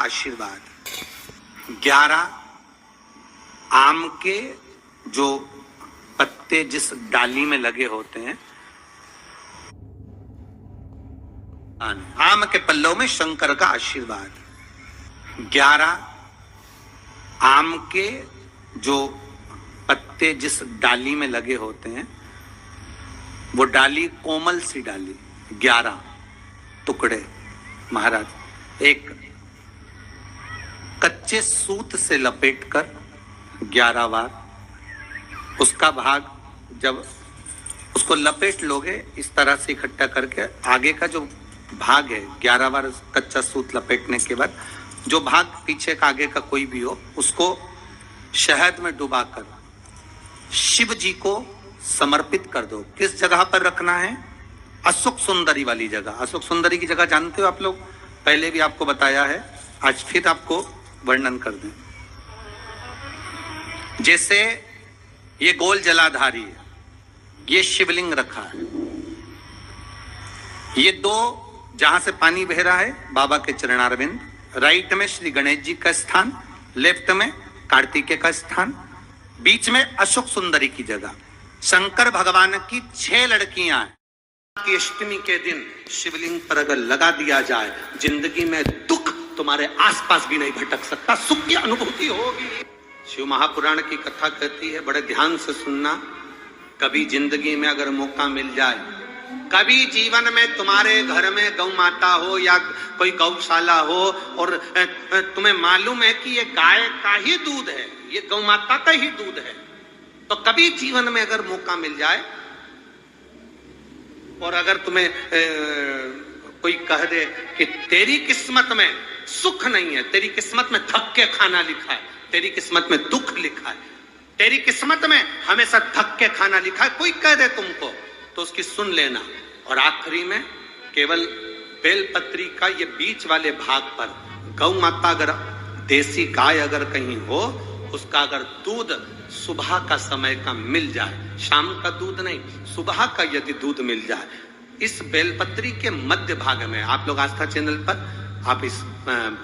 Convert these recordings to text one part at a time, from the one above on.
आशीर्वाद। 11 आम के जो पत्ते जिस डाली में लगे होते हैं, आम के पल्लव में शंकर का आशीर्वाद। 11 आम के जो पत्ते जिस डाली में लगे होते हैं, वो डाली कोमल सी डाली, 11 टुकड़े महाराज एक कच्चे सूत से लपेटकर 11 बार उसका भाग, जब उसको लपेट लोगे इस तरह से इकट्ठा करके, आगे का जो भाग है 11 बार कच्चा सूत लपेटने के बाद जो भाग पीछे का आगे का कोई भी हो, उसको शहद में डुबाकर शिव जी को समर्पित कर दो। किस जगह पर रखना है? अशोक सुंदरी वाली जगह। अशोक सुंदरी की जगह जानते हो आप लोग, पहले भी आपको बताया है, आज फिर आपको वर्णन कर दें। जैसे ये गोल जलाधारी है, ये शिवलिंग रखा है, ये 2 जहां से पानी बह रहा है बाबा के चरणारविंद, राइट में श्री गणेश जी का स्थान, लेफ्ट में कार्तिकेय का स्थान, बीच में अशोक सुंदरी की जगह। शंकर भगवान की 6 लड़कियां हैं। की अष्टमी के दिन शिवलिंग पर अगर लगा दिया जाए, जिंदगी में दुख तुम्हारे आसपास भी नहीं भटक सकता, सुख की अनुभूति होगी। शिव महापुराण की कथा कहती है, बड़े ध्यान से सुनना। कभी जिंदगी में अगर मौका मिल जाए, कभी जीवन में तुम्हारे घर में गौ माता हो या कोई गौशाला हो और तुम्हें मालूम है कि ये गाय का ही दूध है, ये गौ माता का ही दूध है, तो कभी जीवन में अगर मौका मिल जाए और अगर तुम्हें कोई कह दे कि तेरी किस्मत में सुख नहीं है, तेरी किस्मत में थक के खाना लिखा है, तेरी किस्मत में दुख लिखा है, तेरी किस्मत में हमेशा थक के खाना लिखा है, कोई कह दे तुमको, तो उसकी सुन लेना। और आखिरी में केवल बेलपत्री का ये बीच वाले भाग पर गौ माता, अगर देसी गाय अगर कहीं हो, उसका अगर दूध सुबह का समय का मिल जाए, शाम का दूध नहीं, सुबह का यदि दूध मिल जाए, इस बेलपत्री के मध्य भाग में, आप लोग आस्था चैनल पर आप इस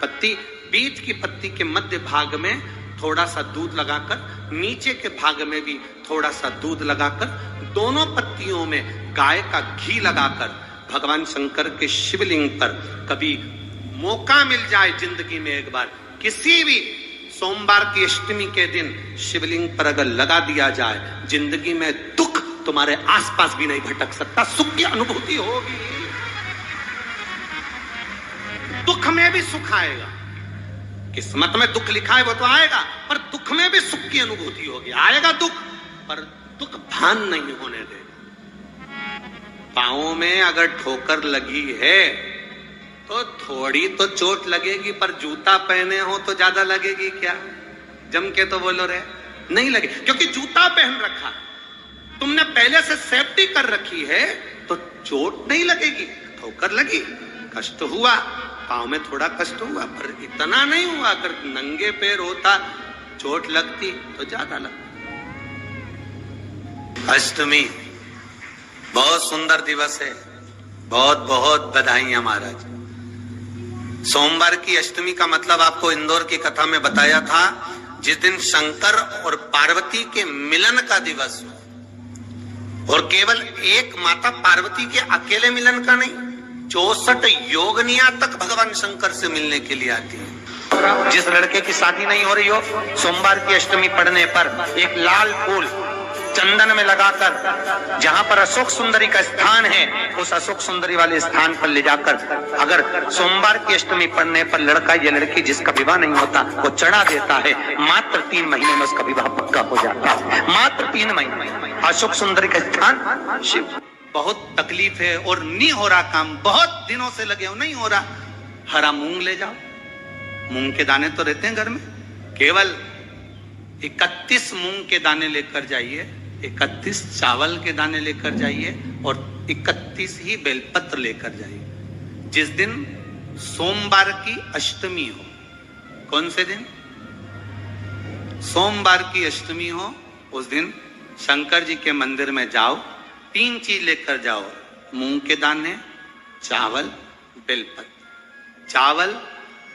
पत्ती, बीच की पत्ती के मध्य भाग में थोड़ा सा दूध लगाकर, नीचे के भाग में भी थोड़ा सा दूध लगाकर, दोनों पत्तियों में गाय का घी लगाकर भगवान शंकर के शिवलिंग पर कभी मौका मिल जाए जिंदगी में एक बार, किसी भी सोमवार की अष्टमी के दिन शिवलिंग पर अगर लगा दिया जाए, जिंदगी में दुख तुम्हारे आसपास भी नहीं भटक सकता, सुख की अनुभूति होगी। दुख में भी सुख आएगा, किस्मत में दुख लिखा है वो तो आएगा, पर दुख में भी सुख की अनुभूति होगी। आएगा दुख, पर दुख भान नहीं होने दे। पांवों में अगर ठोकर लगी है तो थोड़ी तो चोट लगेगी, पर जूता पहने हो तो ज्यादा लगेगी क्या? जम के तो बोलो रे, नहीं लगे, क्योंकि जूता पहन रखा, तुमने पहले से सेफ्टी कर रखी है, तो चोट नहीं लगेगी। ठोकर लगी, कष्ट हुआ, पांव में थोड़ा कष्ट हुआ, पर इतना नहीं हुआ। अगर नंगे पैर होता, चोट लगती तो ज्यादा लगती। अष्टमी बहुत सुंदर दिवस है, बहुत बहुत बधाइयां महाराज। सोमवार की अष्टमी का मतलब आपको इंदौर की कथा में बताया था, जिस दिन शंकर और पार्वती के मिलन का दिवस हो, और केवल एक माता पार्वती के अकेले मिलन का नहीं, 64 योगनिया तक भगवान शंकर से मिलने के लिए आती है। जिस लड़के की शादी नहीं हो रही हो, सोमवार की अष्टमी पड़ने पर एक लाल फूल चंदन में लगाकर, जहां पर अशोक सुंदरी का स्थान है, उस अशोक सुंदरी वाले स्थान पर ले जाकर, अगर सोमवार की अष्टमी पड़ने पर लड़का या लड़की जिसका विवाह नहीं होता वो चढ़ा देता है, मात्र 3 महीने में उसका विवाह पक्का हो जाता है। मात्र 3 महीने। अशोक सुंदरी का स्थान शिव। बहुत तकलीफ है और नहीं हो रहा काम, बहुत दिनों से लगे हो, नहीं हो रहा, हरा मूंग ले जाओ। मूंग के दाने तो रहते हैं घर में, केवल 31 मूंग के दाने लेकर जाइए, 31 चावल के दाने लेकर जाइए और 31 ही बेलपत्र लेकर जाइए। जिस दिन सोमवार की अष्टमी हो, कौन से दिन? सोमवार की अष्टमी हो, उस दिन शंकर जी के मंदिर में जाओ, 3 चीज लेकर जाओ, मूंग के दाने, चावल, बेलपत्र। चावल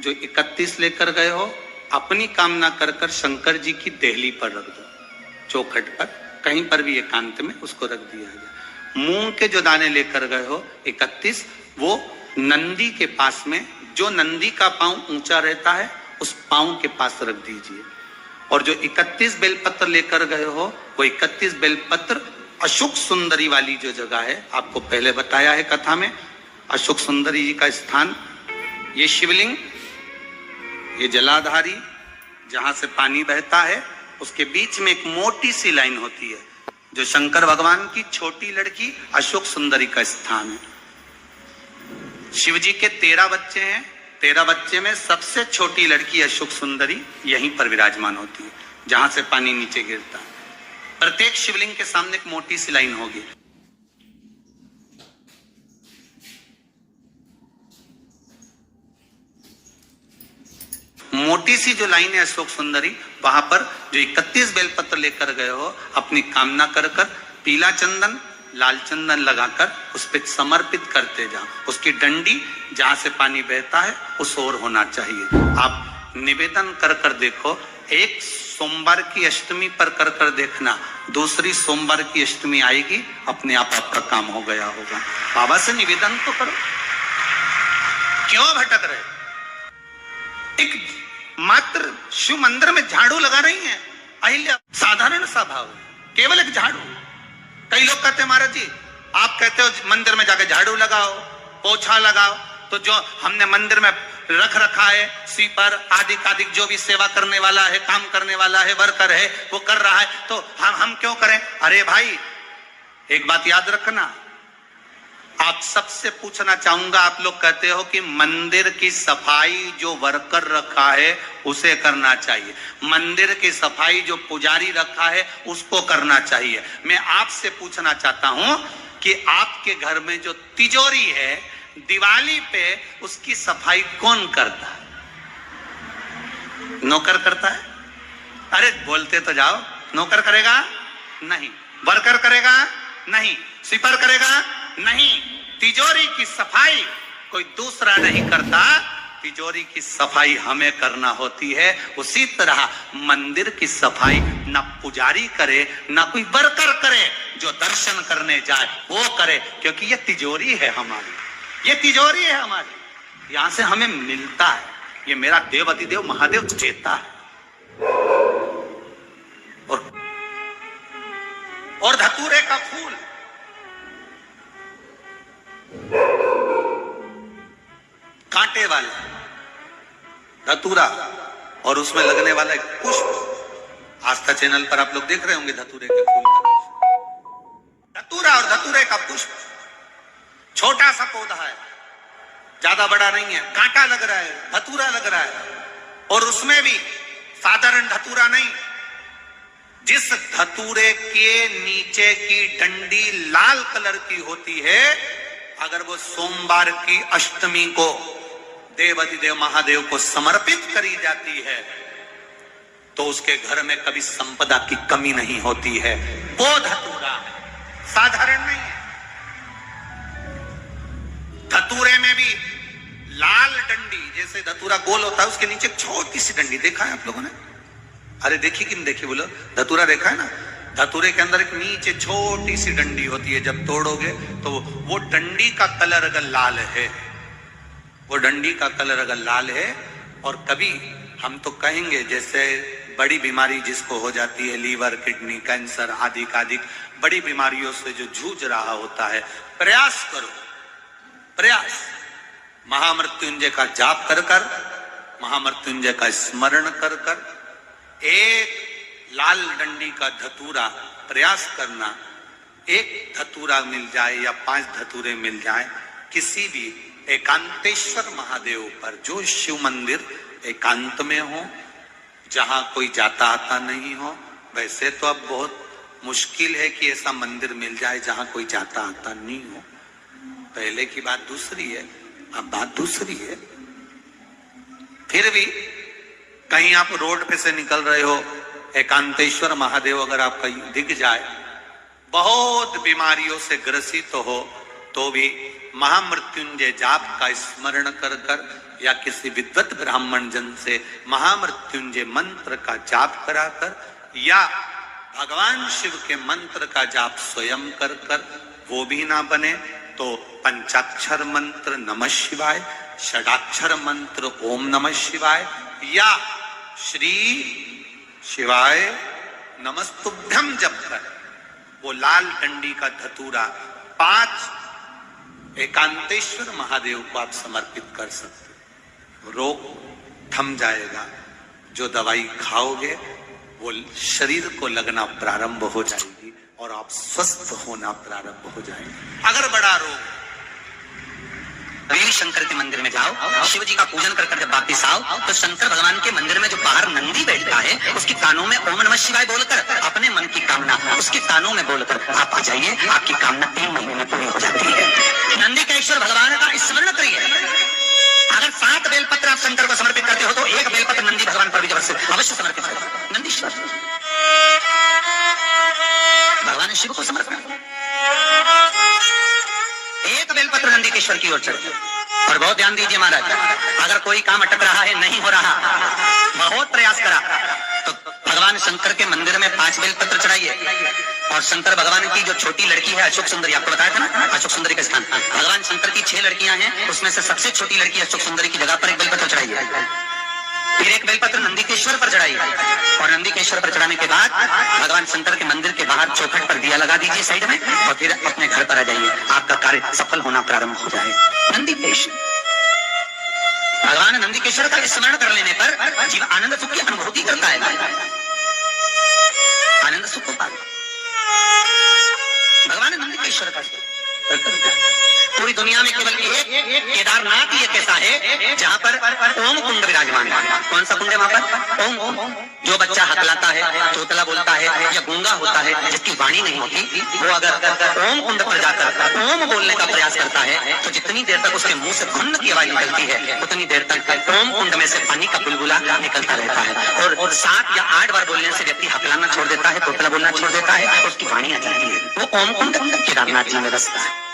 जो 31 लेकर गए हो अपनी कामना कर कर शंकर जी की देहली पर रख दो, चौखट पर, कहीं पर भी एकांत में उसको रख दिया जाए। मूंग के जो दाने लेकर गए हो 31, वो नंदी के पास में, जो नंदी का पांव ऊंचा रहता है उस पांव के पास रख दीजिए। और जो 31 बेलपत्र लेकर गए हो वो 31 बेलपत्र अशोक सुंदरी वाली जो जगह है, आपको पहले बताया है कथा में, अशोक सुंदरी जी का स्थान, ये शिवलिंग, ये जलाधारी जहां से पानी बहता है, उसके बीच में एक मोटी सी लाइन होती है जो शंकर भगवान की छोटी लड़की अशोक सुंदरी का स्थान है। शिव जी के 13 बच्चे हैं, 13 बच्चे में सबसे छोटी लड़की अशोक सुंदरी यहीं पर विराजमान होती है जहां से पानी नीचे गिरता है। प्रत्येक शिवलिंग के सामने एक मोटी सी लाइन होगी। मोटी सी जो लाइन है अशोक सुंदरी, वहां पर जो 31 बेलपत्र लेकर गए हो अपनी कामना कर कर पीला चंदन लाल चंदन लगाकर उस पर समर्पित करते जाओ। उसकी डंडी जहां से पानी बहता है उस ओर होना चाहिए। आप निवेदन कर कर देखो, एक सोमवार की अष्टमी पर कर कर देखना, दूसरी सोमवार की अष्टमी आएगी, अपने आप आपका काम हो गया होगा। बाबा से निवेदन तो करो, क्यों भटक रहे? एक मात्र शिव मंदिर में झाड़ू लगा रही हैं अहिल्या, साधारण सा भाव, केवल एक झाड़ू। कई लोग कहते हैं महाराज जी आप कहते हो मंदिर में जाके झाड़ू लगाओ, पोछा लगाओ, तो जो हमने मंदिर में रख रखा है स्वीपर आदि जो भी सेवा करने वाला है, काम करने वाला है, वर्कर है, वो कर रहा है, तो हम क्यों करें? अरे भाई एक बात याद रखना, आप सबसे पूछना चाहूंगा, आप लोग कहते हो कि मंदिर की सफाई जो वर्कर रखा है उसे करना चाहिए, मंदिर की सफाई जो पुजारी रखा है उसको करना चाहिए। मैं आपसे पूछना चाहता हूं कि आपके घर में जो तिजोरी है दिवाली पे उसकी सफाई कौन करता है? नौकर करता है? अरे बोलते तो जाओ, नौकर करेगा? नहीं। वर्कर करेगा? नहीं। स्वीपर करेगा? नहीं। तिजोरी की सफाई कोई दूसरा नहीं करता, तिजोरी की सफाई हमें करना होती है। उसी तरह मंदिर की सफाई ना पुजारी करे ना कोई वर्कर करे, जो दर्शन करने जाए वो करे, क्योंकि ये तिजोरी है हमारी, ये तिजोरी है हमारी, यहां से हमें मिलता है, ये मेरा देव महादेव देता है। और धतूरे का फूल, कांटे वाला धतूरा और उसमें लगने वाला एक पुष्प, आस्था चैनल पर आप लोग देख रहे होंगे धतूरे के फूल का धतूरा और धतूरे का पुष्प, छोटा सा पौधा है, ज्यादा बड़ा नहीं है, कांटा लग रहा है, धतूरा लग रहा है, और उसमें भी साधारण धतूरा नहीं, जिस धतूरे के नीचे की डंडी लाल कलर की होती है, अगर वो सोमवार की अष्टमी को देवाधिदेव महादेव को समर्पित करी जाती है तो उसके घर में कभी संपदा की कमी नहीं होती है। वो धतूरा है, साधारण नहीं है। धतूरे में भी लाल डंडी, जैसे धतूरा गोल होता है उसके नीचे छोटी सी डंडी, देखा है आप लोगों ने? अरे देखी कि नहीं देखी बोलो? धतूरा देखा है ना? धतूरे के अंदर एक नीचे छोटी सी डंडी होती है, जब तोड़ोगे तो वो डंडी का कलर अगर लाल है, वो डंडी का कलर अगर लाल है, और कभी हम तो कहेंगे जैसे बड़ी बीमारी जिसको हो जाती है, लीवर किडनी कैंसर आदि बड़ी बीमारियों से जो जूझ रहा होता है, प्रयास करो, प्रयास, महामृत्युंजय का जाप कर कर, महामृत्युंजय का स्मरण कर कर, एक लाल डंडी का धतूरा प्रयास करना, एक धतूरा मिल जाए या 5 धतूरे मिल जाए किसी भी एकांतेश्वर महादेव पर, जो शिव मंदिर एकांत में हो, जहां कोई जाता आता नहीं हो। वैसे तो अब बहुत मुश्किल है कि ऐसा मंदिर मिल जाए जहां कोई जाता आता नहीं हो, पहले की बात दूसरी है, अब बात दूसरी है। फिर भी कहीं आप रोड पे से निकल रहे हो, एकांतेश्वर महादेव अगर आपका दिख जाए, बहुत बीमारियों से ग्रसित हो, तो भी महामृत्युंजय जाप का स्मरण कर कर या किसी विद्वत ब्राह्मण जन से महामृत्युंजय मंत्र का जाप कराकर या भगवान शिव के मंत्र का जाप स्वयं कर कर वो भी ना बने तो पंचाक्षर मंत्र नमः शिवाय, षडाक्षर मंत्र ओम नमः शिवाय या श्री शिवाय नमस्तुभ्यम जप कर वो लाल डंडी का धतूरा 5 एकांतेश्वर महादेव को आप समर्पित कर सकते। रोग थम जाएगा, जो दवाई खाओगे वो शरीर को लगना प्रारंभ हो जाएगी और आप स्वस्थ होना प्रारंभ हो जाएंगे। अगर बड़ा रोग, वीर शंकर के मंदिर में जाओ, शिव जी का पूजन कर जब वापिस आओ तो शंकर भगवान के मंदिर में जो बाहर नंदी बैठता है उसके कानों में ओम नमः शिवाय बोलकर अपने मन की कामना उसके कानों में बोलकर आप आ जाइए, आपकी कामना 3 महीने में पूरी हो जाती है। नंदी का ईश्वर भगवान का स्मरण करिए। अगर 7 बेलपत्र आप शंकर को समर्पित करते हो तो 1 बेलपत्र नंदी भगवान पर भी अवश्य समर्पित करो। नंदीश्वर भगवान शिव को समर्पित, 1 बेलपत्र नंदीकेश्वर की ओर चढ़े। और बहुत ध्यान दीजिए महाराज, अगर कोई काम अटक रहा है, नहीं हो रहा, बहुत प्रयास करा तो भगवान शंकर के मंदिर में 5 बेलपत्र चढ़ाइए। और शंकर भगवान की जो छोटी लड़की है अशोक सुंदरी, आपको बताया था ना अशोक सुंदरी का स्थान, भगवान शंकर की 6 लड़कियां हैं, उसमें से सबसे छोटी लड़की अशोक सुंदरी की जगह पर 1 बेलपत्र चढ़ाइए। फिर 1 बेलपत्र नंदीकेश्वर पर चढ़ाइए और नंदीकेश्वर पर चढ़ाने के बाद भगवान शंकर के मंदिर के बाहर चौखट पर दिया लगा दीजिए साइड में और फिर अपने घर पर आ जाइए, आपका कार्य सफल होना प्रारंभ हो जाएगा। नंदीकेश्वर भगवान नंदीकेश्वर का स्मरण कर लेने पर जीव आनंद सुख की अनुभूति करता है, आनंद सुख को पाता। भगवान नंदीकेश्वर का पूरी दुनिया में केवल एक केदारनाथ ही एक ऐसा है जहां पर ओम कुंड विराजमान है। कौन सा कुंड है वहां पर? ओम। जो बच्चा हकलाता है, तोतला बोलता है या गूंगा होता है, जिसकी वाणी नहीं होती, वो अगर ओम कुंड पर जाकर ओम बोलने का प्रयास करता है तो जितनी देर तक उसके मुंह से घुन्न की आवाज निकलती है उतनी देर तक ओम कुंड में से पानी का बुलबुला निकलता रहता है। और 7 या 8 बार बोलने से व्यक्ति हकलाना छोड़ देता है, तोतला बोलना छोड़ देता है, उसकी वाणी आ जाती है। वो ओम कुंड केदारनाथ जी में बसता है।